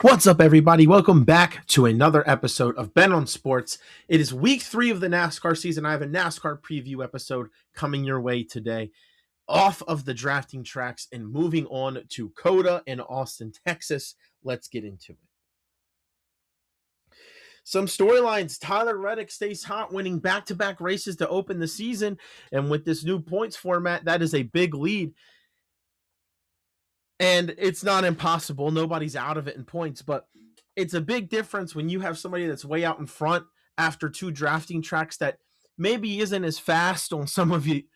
What's up, everybody? Welcome back to another episode of Ben on Sports. It is week 3 of the NASCAR season. I have a NASCAR preview episode coming your way today, off of the drafting tracks and moving on to COTA in Austin, Texas. Let's get into it. Some storylines. Tyler Reddick stays hot, winning back-to-back races to open the season. And with this new points format, that is a big lead. And it's not impossible. Nobody's out of it in points, but it's a big difference when you have somebody that's way out in front after 2 drafting tracks that maybe isn't as fast on some of the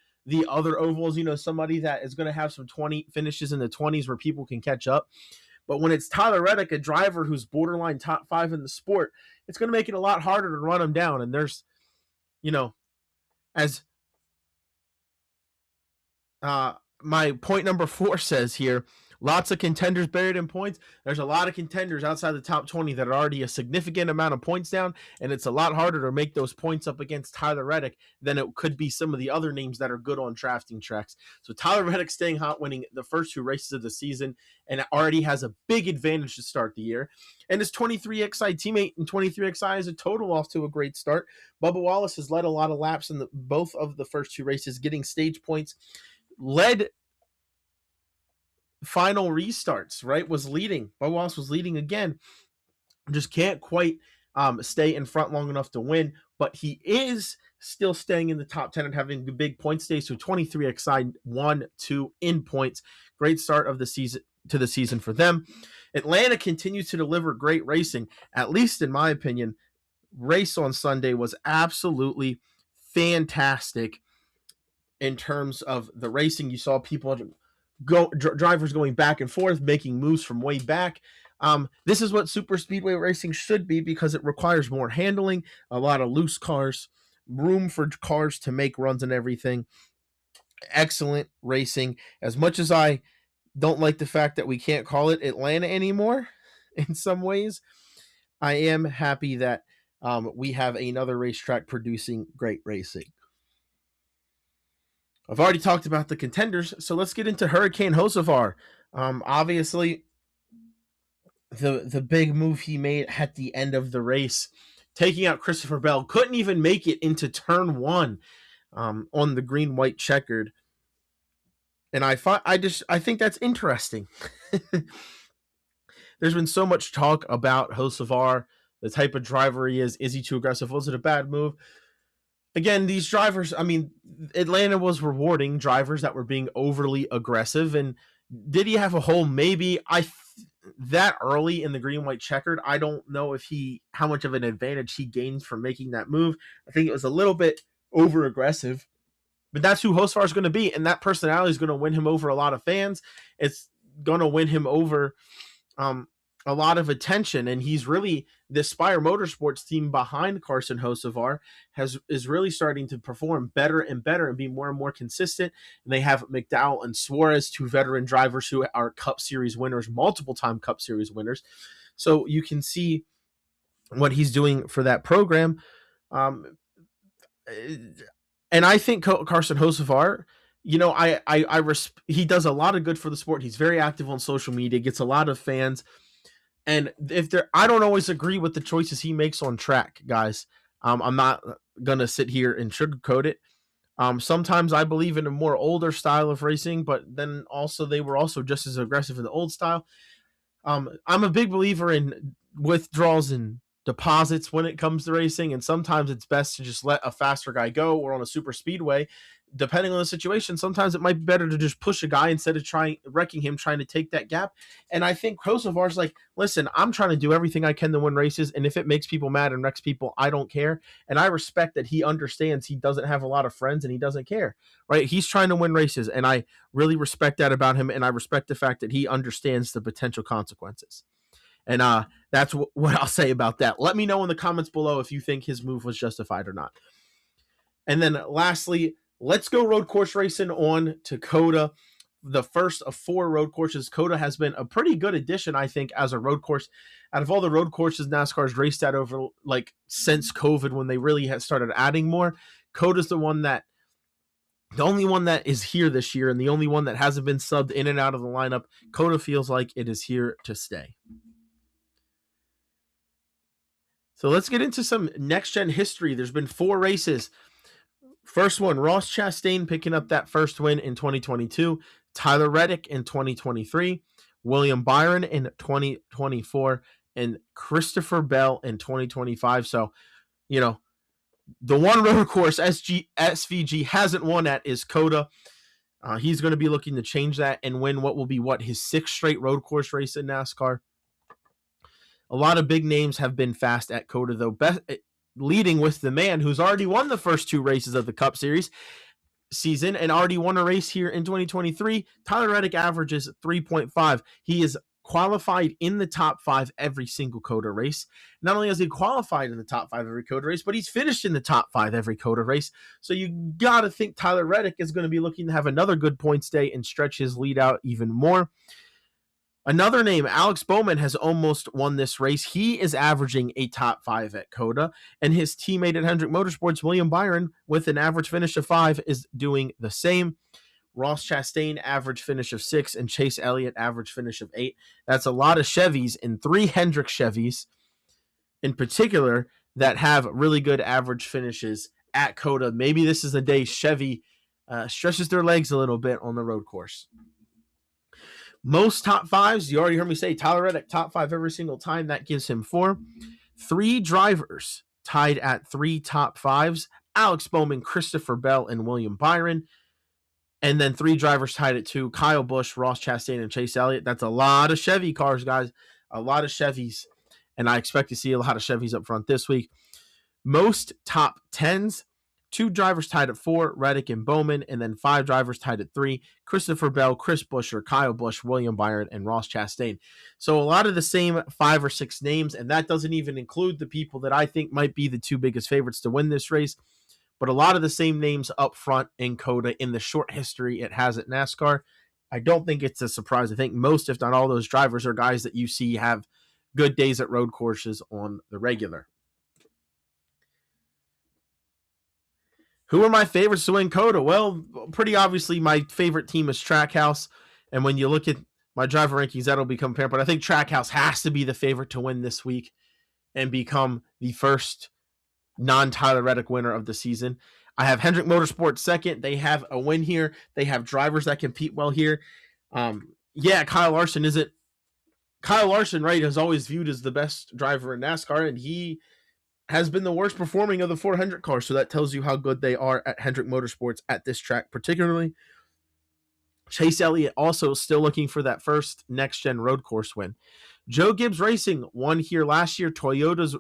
other ovals. Somebody that is going to have some 20 finishes in the 20s where people can catch up. But when it's Tyler Reddick, a driver who's borderline top 5 in the sport, it's going to make it a lot harder to run him down. And there's, as my point number 4 says here, lots of contenders buried in points. There's a lot of contenders outside the top 20 that are already a significant amount of points down, and it's a lot harder to make those points up against Tyler Reddick than it could be some of the other names that are good on drafting tracks. So Tyler Reddick staying hot, winning the first 2 races of the season, and already has a big advantage to start the year. And his 23XI teammate in 23XI is a total off to a great start. Bubba Wallace has led a lot of laps in both of the first 2 races, getting stage points. Led final restarts, right? Was leading. Bubba Wallace was leading again. Just can't quite stay in front long enough to win, but he is still staying in the top 10 and having a big point stay. So 23XI 1-2 in points. Great start of the season for them. Atlanta continues to deliver great racing, at least in my opinion. Race on Sunday was absolutely fantastic in terms of the racing. You saw people drivers going back and forth, making moves from way back. This is what super speedway racing should be, because it requires more handling, a lot of loose cars, room for cars to make runs and everything. Excellent racing. As much as I don't like the fact that we can't call it Atlanta anymore in some ways, I am happy that we have another racetrack producing great racing. I've already talked about the contenders, so let's get into Hurricane Hocevar. Obviously, the big move he made at the end of the race, taking out Christopher Bell, couldn't even make it into turn 1 on the green-white checkered. And I think that's interesting. There's been so much talk about Hocevar, the type of driver he is. Is he too aggressive? Was it a bad move? Again, these drivers, Atlanta was rewarding drivers that were being overly aggressive. And did he have a hole? Maybe. That early in the green-white checkered, I don't know how much of an advantage he gained from making that move. I think it was a little bit over-aggressive. But that's who Hocevar is going to be, and that personality is going to win him over a lot of fans. It's going to win him over a lot of attention, and he's really, the Spire Motorsports team behind Carson Hocevar is really starting to perform better and better and be more and more consistent. And they have McDowell and Suarez, 2 veteran drivers who are Cup Series winners, multiple-time Cup Series winners. So you can see what he's doing for that program. And I think Carson Hocevar, he does a lot of good for the sport. He's very active on social media, gets a lot of fans. And I don't always agree with the choices he makes on track, guys. I'm not gonna sit here and sugarcoat it. Sometimes I believe in a more older style of racing, but then also they were also just as aggressive in the old style. I'm a big believer in withdrawals and deposits when it comes to racing, and sometimes it's best to just let a faster guy go, or on a super speedway, depending on the situation, sometimes it might be better to just push a guy instead of wrecking him, trying to take that gap. And I think Hocevar's like, listen, I'm trying to do everything I can to win races, and if it makes people mad and wrecks people, I don't care. And I respect that he understands he doesn't have a lot of friends and he doesn't care, right? He's trying to win races, and I really respect that about him, and I respect the fact that he understands the potential consequences. And that's what I'll say about that. Let me know in the comments below if you think his move was justified or not. And then lastly, let's go road course racing on to COTA, the first of 4 road courses. COTA has been a pretty good addition, I think, as a road course. Out of all the road courses NASCAR's raced at over, since COVID, when they really had started adding more, COTA's the only one that is here this year, and the only one that hasn't been subbed in and out of the lineup. COTA feels like it is here to stay. So let's get into some next gen history. There's been 4 races. First one, Ross Chastain picking up that first win in 2022, Tyler Reddick in 2023, William Byron in 2024, and Christopher Bell in 2025. So, you know, the one road course SVG hasn't won at is COTA. He's going to be looking to change that and win what will be his 6th straight road course race in NASCAR. A lot of big names have been fast at COTA, though. Leading with the man who's already won the first 2 races of the Cup Series season and already won a race here in 2023. Tyler Reddick averages 3.5. He is qualified in the top 5 every single COTA race. Not only has he qualified in the top 5 every COTA race, but he's finished in the top 5 every COTA race. So you got to think Tyler Reddick is going to be looking to have another good points day and stretch his lead out even more. Another name, Alex Bowman, has almost won this race. He is averaging a top 5 at COTA, and his teammate at Hendrick Motorsports, William Byron, with an average finish of 5, is doing the same. Ross Chastain, average finish of 6, and Chase Elliott, average finish of 8. That's a lot of Chevys and 3 Hendrick Chevys in particular that have really good average finishes at COTA. Maybe this is the day Chevy stretches their legs a little bit on the road course. Most top 5s, you already heard me say Tyler Reddick, top 5 every single time. That gives him 4. 3 drivers tied at 3 top 5s, Alex Bowman, Christopher Bell, and William Byron. And then 3 drivers tied at 2, Kyle Busch, Ross Chastain, and Chase Elliott. That's a lot of Chevy cars, guys. A lot of Chevys. And I expect to see a lot of Chevys up front this week. Most top 10s, 2 drivers tied at 4, Reddick and Bowman, and then 5 drivers tied at 3, Christopher Bell, Chris Buescher, Kyle Busch, William Byron, and Ross Chastain. So a lot of the same 5 or 6 names, and that doesn't even include the people that I think might be the 2 biggest favorites to win this race, but a lot of the same names up front in COTA in the short history it has at NASCAR. I don't think it's a surprise. I think most, if not all, those drivers are guys that you see have good days at road courses on the regular. Who are my favorites to win COTA? Well, pretty obviously my favorite team is Trackhouse. And when you look at my driver rankings, that'll become apparent. But I think Trackhouse has to be the favorite to win this week and become the first non-Tyler Reddick winner of the season. I have Hendrick Motorsports second. They have a win here. They have drivers that compete well here. Kyle Larson isn't. Kyle Larson, right, is always viewed as the best driver in NASCAR, and he has been the worst performing of the 400 cars, so that tells you how good they are at Hendrick Motorsports at this track particularly. Chase Elliott also still looking for that first next-gen road course win. Joe Gibbs Racing won here last year. Toyota's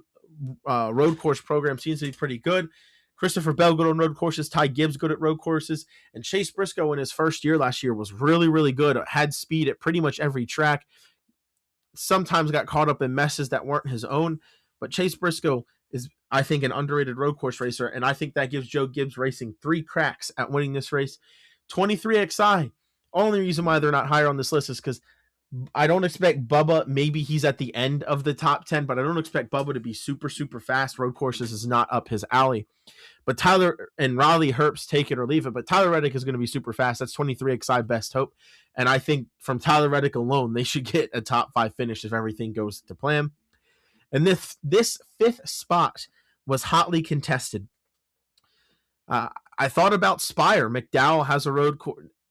road course program seems to be pretty good. Christopher Bell good on road courses. Ty Gibbs good at road courses. And Chase Briscoe in his first year last year was really, really good. Had speed at pretty much every track. Sometimes got caught up in messes that weren't his own. But Chase Briscoe is, I think, an underrated road course racer, and I think that gives Joe Gibbs Racing 3 cracks at winning this race. 23XI. Only reason why they're not higher on this list is because I don't expect Bubba. Maybe he's at the end of the top 10, but I don't expect Bubba to be super, super fast. Road courses is not up his alley. But Tyler and Raleigh Herbst, take it or leave it. But Tyler Reddick is going to be super fast. That's 23XI best hope. And I think from Tyler Reddick alone, they should get a top 5 finish if everything goes to plan. And this 5th spot was hotly contested. I thought about Spire. McDowell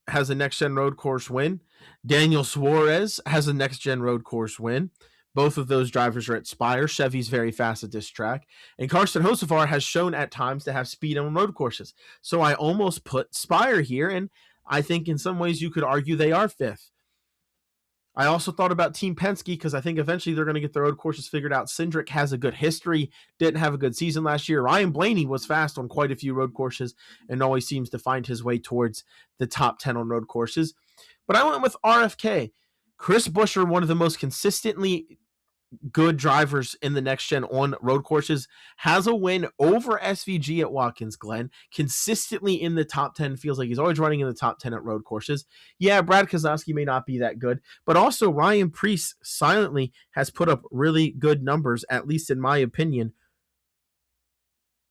has a next-gen road course win. Daniel Suarez has a next-gen road course win. Both of those drivers are at Spire. Chevy's very fast at this track. And Karsten Hocevar has shown at times to have speed on road courses. So I almost put Spire here, and I think in some ways you could argue they are 5th. I also thought about Team Penske because I think eventually they're going to get their road courses figured out. Cindric has a good history, didn't have a good season last year. Ryan Blaney was fast on quite a few road courses and always seems to find his way towards the top 10 on road courses. But I went with RFK. Chris Buescher, one of the most consistently good drivers in the next gen on road courses, has a win over SVG at Watkins Glen, consistently in the top 10. Feels like he's always running in the top 10 at road courses. Yeah, Brad Keselowski may not be that good, but also Ryan Preece silently has put up really good numbers, at least in my opinion,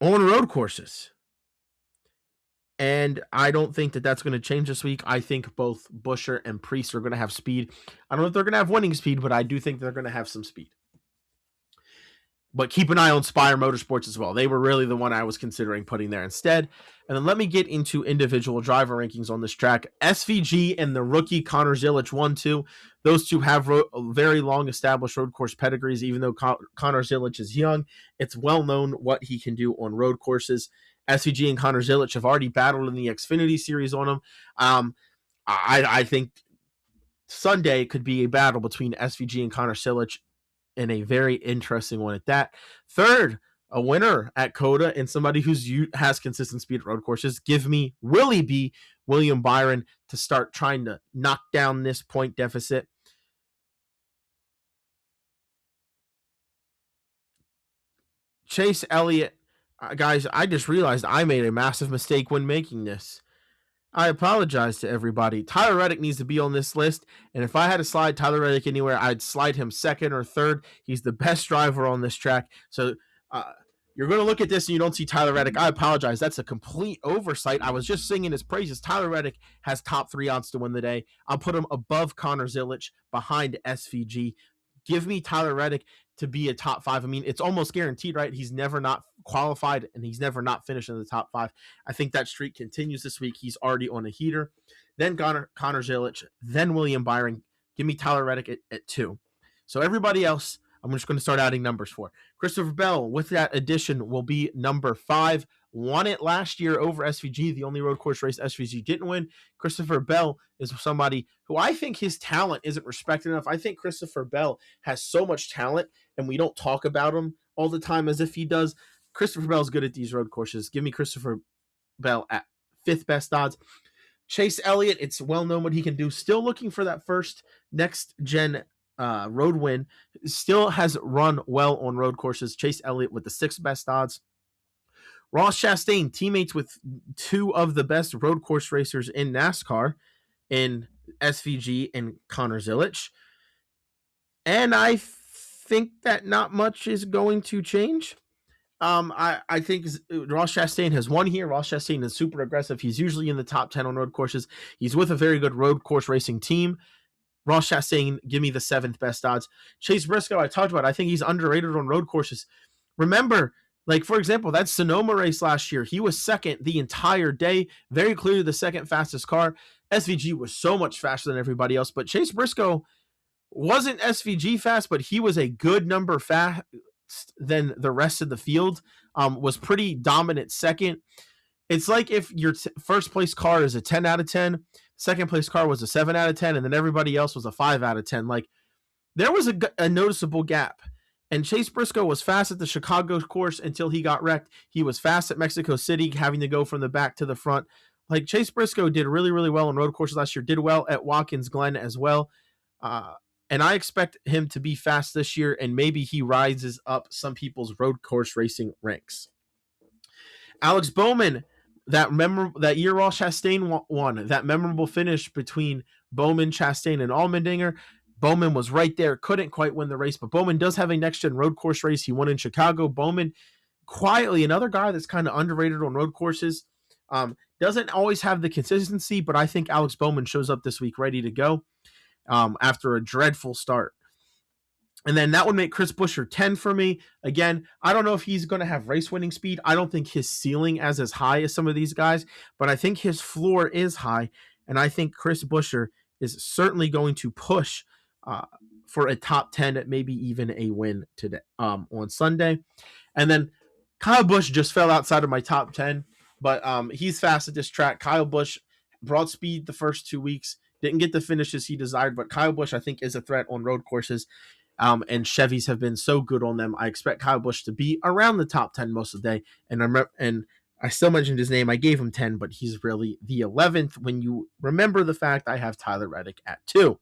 on road courses. And I don't think that that's going to change this week. I think both Buescher and Preece are going to have speed. I don't know if they're going to have winning speed, but I do think they're going to have some speed. But keep an eye on Spire Motorsports as well. They were really the one I was considering putting there instead. And then let me get into individual driver rankings on this track. SVG and the rookie Connor Zilic 1-2. Those two have very long established road course pedigrees, even though Connor Zilic is young. It's well known what he can do on road courses. SVG and Connor Zilic have already battled in the Xfinity Series on him. I think Sunday could be a battle between SVG and Connor Zilic, and a very interesting one at that. Third, a winner at COTA and somebody who's has consistent speed at road courses. Give me William Byron to start trying to knock down this point deficit. Chase Elliott, guys, I just realized I made a massive mistake when making this. I apologize to everybody. Tyler Reddick needs to be on this list, and if I had to slide Tyler Reddick anywhere, I'd slide him second or third. He's the best driver on this track. So you're going to look at this and you don't see Tyler Reddick. I apologize. That's a complete oversight. I was just singing his praises. Tyler Reddick has top 3 odds to win the day. I'll put him above Connor Zilic, behind SVG. Give me Tyler Reddick to be a top 5. I mean, it's almost guaranteed, right? He's never not qualified and he's never not finished in the top 5. I think that streak continues this week. He's already on a heater. Then Connor Zilic, then William Byron. Give me Tyler Reddick at 2. So everybody else, I'm just going to start adding numbers for. Christopher Bell, with that addition, will be number 5. Won it last year over SVG, the only road course race SVG didn't win. Christopher Bell is somebody who I think his talent isn't respected enough. I think Christopher Bell has so much talent, and we don't talk about him all the time as if he does. Christopher Bell's good at these road courses. Give me Christopher Bell at 5th best odds. Chase Elliott, it's well known what he can do. Still looking for that first next-gen road win. Still has run well on road courses. Chase Elliott with the 6th best odds. Ross Chastain, teammates with 2 of the best road course racers in NASCAR, in SVG and Connor Zilic. And I think that not much is going to change. I think Ross Chastain has won here. Ross Chastain is super aggressive. He's usually in the top 10 on road courses. He's with a very good road course racing team. Ross Chastain, give me the 7th best odds. Chase Briscoe, I talked about. I think he's underrated on road courses. Remember, like, for example, that Sonoma race last year, he was second the entire day. Very clearly the second fastest car. SVG was so much faster than everybody else, but Chase Briscoe wasn't SVG fast, but he was a good number fast than the rest of the field. Was pretty dominant second. It's like if your first place car is a 10 out of 10, second place car was a 7 out of 10, and then everybody else was a 5 out of 10. Like, there was a noticeable gap. And Chase Briscoe was fast at the Chicago course until he got wrecked. He was fast at Mexico City, having to go from the back to the front. Like, Chase Briscoe did really, really well on road courses last year, did well at Watkins Glen as well. And I expect him to be fast this year, and maybe he rises up some people's road course racing ranks. Alex Bowman, that year Ross Chastain won, that memorable finish between Bowman, Chastain, and Allmendinger. Bowman was right there, couldn't quite win the race, but Bowman does have a next-gen road course race. He won in Chicago. Bowman, quietly, another guy that's kind of underrated on road courses. Doesn't always have the consistency, but I think Alex Bowman shows up this week ready to go after a dreadful start. And then that would make Chris Buescher 10 for me. Again, I don't know if he's going to have race-winning speed. I don't think his ceiling is as high as some of these guys, but I think his floor is high, and I think Chris Buescher is certainly going to push for a top 10, maybe even a win today on Sunday. And then Kyle Busch just fell outside of my top 10, but he's fast at this track. Kyle Busch brought speed the first 2 weeks, didn't get the finishes he desired, but Kyle Busch, I think, is a threat on road courses. And Chevys have been so good on them. I expect Kyle Busch to be around the top 10 most of the day. And I still mentioned his name. I gave him 10, but he's really the 11th when you remember the fact I have Tyler Reddick at 2.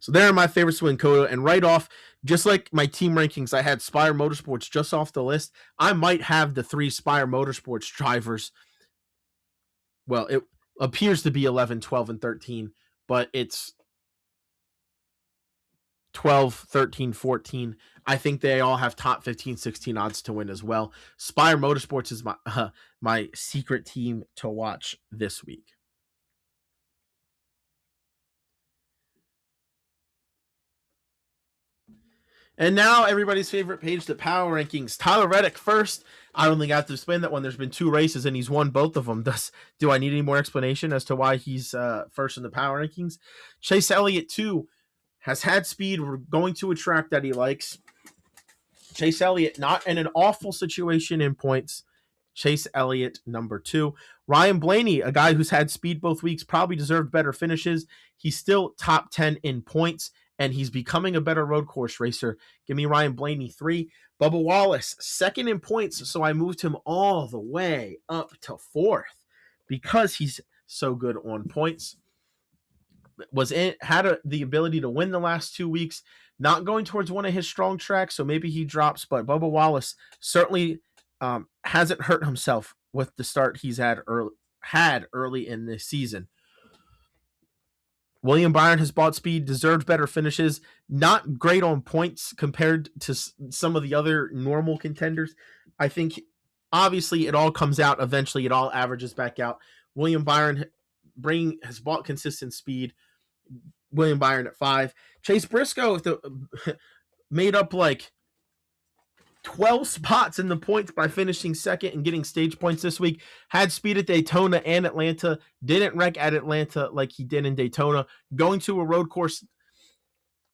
So there are my favorites to win COTA. And right off, just like my team rankings, I had Spire Motorsports just off the list. I might have the 3 Spire Motorsports drivers. Well, it appears to be 11, 12, and 13, but it's 12, 13, 14. I think they all have top 15, 16 odds to win as well. Spire Motorsports is my secret team to watch this week. And now everybody's favorite page, the power rankings. Tyler Reddick first. I only got to explain that when there's been 2 races and he's won both of them. Do I need any more explanation as to why he's first in the power rankings? Chase Elliott 2 has had speed. We're going to a track that he likes. Chase Elliott not in an awful situation in points. Chase Elliott number 2. Ryan Blaney, a guy who's had speed both weeks, probably deserved better finishes. He's still top 10 in points, and he's becoming a better road course racer. Give me Ryan Blaney 3. Bubba Wallace, second in points, so I moved him all the way up to 4th because he's so good on points. The ability to win the last 2 weeks, not going towards one of his strong tracks, so maybe he drops, but Bubba Wallace certainly hasn't hurt himself with the start he's had early in this season. William Byron has bought speed, deserved better finishes, not great on points compared to some of the other normal contenders. I think obviously it all comes out eventually, it all averages back out. William Byron has bought consistent speed. William Byron at 5. Chase Briscoe made up like 12 spots in the points by finishing second and getting stage points this week. Had speed at Daytona and Atlanta. Didn't wreck at Atlanta like he did in Daytona. Going to a road course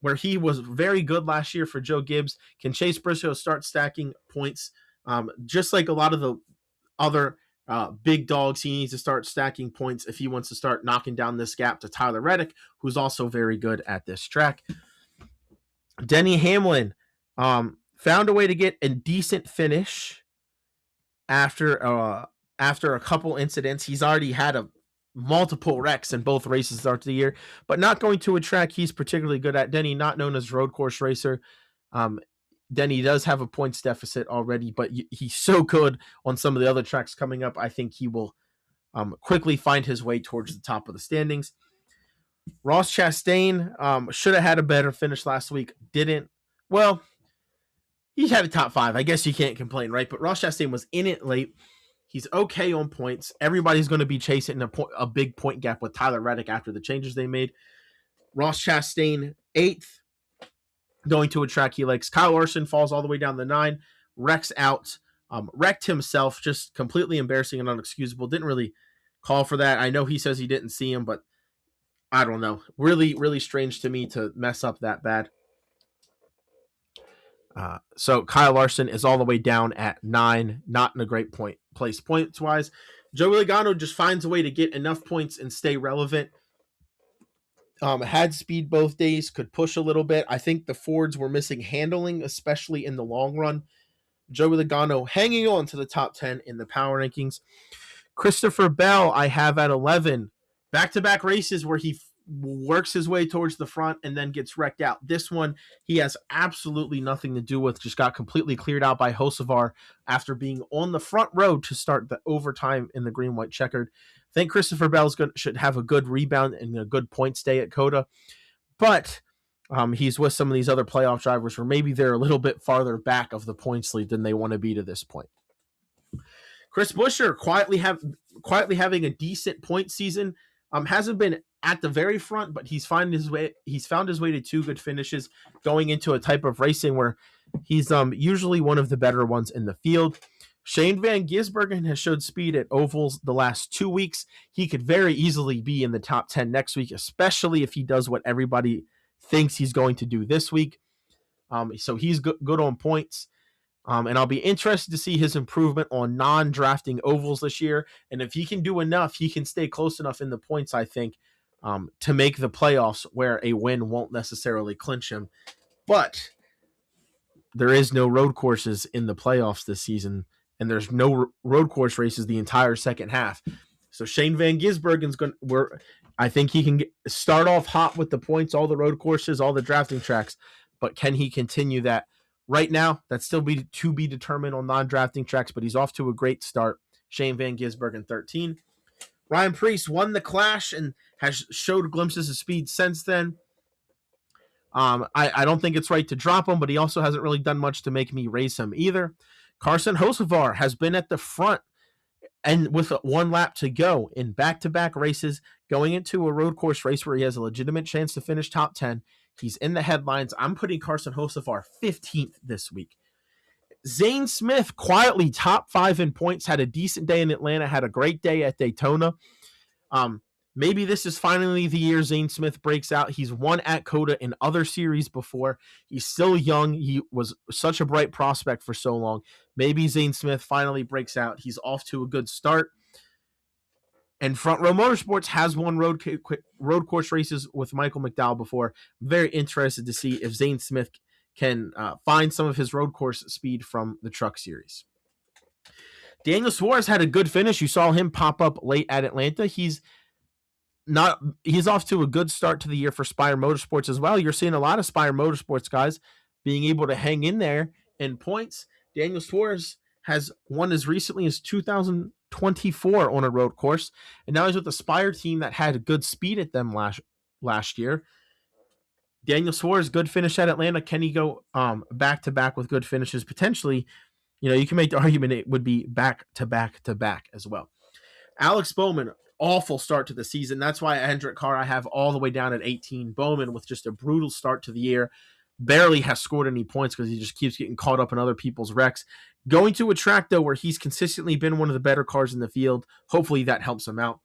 where he was very good last year for Joe Gibbs. Can Chase Briscoe start stacking points? Just like a lot of the other big dogs, he needs to start stacking points if he wants to start knocking down this gap to Tyler Reddick, who's also very good at this track. Denny Hamlin found a way to get a decent finish after a couple incidents. He's already had multiple wrecks in both races start of the year, but not going to a track he's particularly good at. Denny, not known as road course racer. Denny does have a points deficit already, but he's so good on some of the other tracks coming up. I think he will quickly find his way towards the top of the standings. Ross Chastain should have had a better finish last week. Didn't. Well, he had a top 5. I guess you can't complain, right? But Ross Chastain was in it late. He's okay on points. Everybody's going to be chasing a big point gap with Tyler Reddick after the changes they made. Ross Chastain 8th. Going to a track he likes. Kyle Larson falls all the way down the 9. Wrecks out. Wrecked himself. Just completely embarrassing and unexcusable. Didn't really call for that. I know he says he didn't see him, but I don't know. Really, really strange to me to mess up that bad. So Kyle Larson is all the way down at 9. Not in a great place points-wise. Joey Logano just finds a way to get enough points and stay relevant. Had speed both days, could push a little bit. I think the Fords were missing handling, especially in the long run. Joey Logano hanging on to the top 10 in the power rankings. Christopher Bell, I have at 11. Back-to-back races where he works his way towards the front and then gets wrecked out. This one, he has absolutely nothing to do with. Just got completely cleared out by Hocevar after being on the front row to start the overtime in the green-white checkered. I think Christopher Bell should have a good rebound and a good points day at COTA. But he's with some of these other playoff drivers where maybe they're a little bit farther back of the points lead than they want to be to this point. Chris Buescher quietly having a decent point season. Hasn't been at the very front, but he's found his way to 2 good finishes going into a type of racing where he's usually one of the better ones in the field. Shane Van Gisbergen has showed speed at ovals the last 2 weeks. He could very easily be in the top 10 next week, especially if he does what everybody thinks he's going to do this week. So he's good on points. And I'll be interested to see his improvement on non-drafting ovals this year. And if he can do enough, he can stay close enough in the points, I think, to make the playoffs where a win won't necessarily clinch him. But there is no road courses in the playoffs this season, and there's no road course races the entire second half. So Shane Van Gisbergen's I think he can start off hot with the points, all the road courses, all the drafting tracks. But can he continue that? Right now, that's still to be determined on non-drafting tracks, but he's off to a great start. Shane Van Gisbergen 13. Ryan Preece won the Clash and has showed glimpses of speed since then. I don't think it's right to drop him, but he also hasn't really done much to make me raise him either. Carson Hocevar has been at the front and with 1 lap to go in back-to-back races, going into a road course race where he has a legitimate chance to finish top 10. He's in the headlines. I'm putting Carson Hocevar 15th this week. Zane Smith, quietly top 5 in points, had a decent day in Atlanta, had a great day at Daytona. Maybe this is finally the year Zane Smith breaks out. He's won at COTA in other series before. He's still young. He was such a bright prospect for so long. Maybe Zane Smith finally breaks out. He's off to a good start. And Front Row Motorsports has won road course races with Michael McDowell before. I'm very interested to see if Zane Smith can find some of his road course speed from the Truck Series. Daniel Suarez had a good finish. You saw him pop up late at Atlanta. He's off to a good start to the year for Spire Motorsports as well. You're seeing a lot of Spire Motorsports guys being able to hang in there in points. Daniel Suarez has won as recently as 2024 on a road course, and now he's with the Spire team that had good speed at them last year. Daniel Suarez, good finish at Atlanta. Can he go back to back with good finishes? Potentially, you can make the argument it would be back to back to back as well. Alex Bowman, awful start to the season. That's why Hendrick Carr I have all the way down at 18. Bowman with just a brutal start to the year. Barely has scored any points because he just keeps getting caught up in other people's wrecks. Going to a track, though, where he's consistently been one of the better cars in the field. Hopefully that helps him out.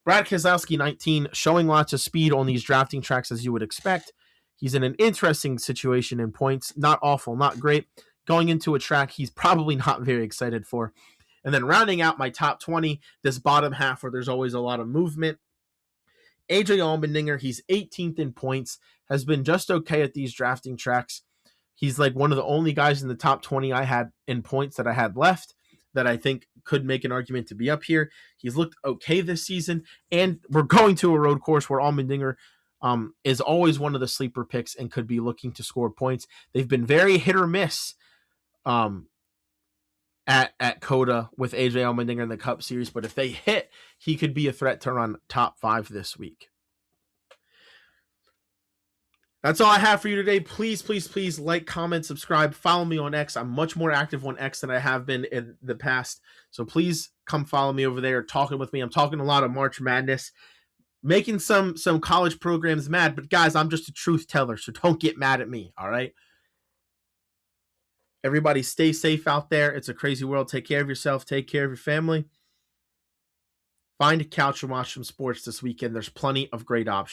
Brad Keselowski, 19, showing lots of speed on these drafting tracks as you would expect. He's in an interesting situation in points. Not awful, not great. Going into a track he's probably not very excited for. And then rounding out my top 20, this bottom half where there's always a lot of movement. AJ Allmendinger, he's 18th in points, has been just okay at these drafting tracks. He's like one of the only guys in the top 20 I had in points that I had left that I think could make an argument to be up here. He's looked okay this season, and we're going to a road course where Allmendinger is always one of the sleeper picks and could be looking to score points. They've been very hit or miss at COTA with AJ Allmendinger in the Cup Series, but if they hit, he could be a threat to run top 5 this week. That's all I have for you today. Please, please, please like, comment, subscribe, follow me on X. I'm much more active on X than I have been in the past, so please come follow me over there, talking with me. I'm talking a lot of March Madness, making some college programs mad, but guys, I'm just a truth teller, so don't get mad at me, all right? Everybody stay safe out there. It's a crazy world. Take care of yourself. Take care of your family. Find a couch and watch some sports this weekend. There's plenty of great options.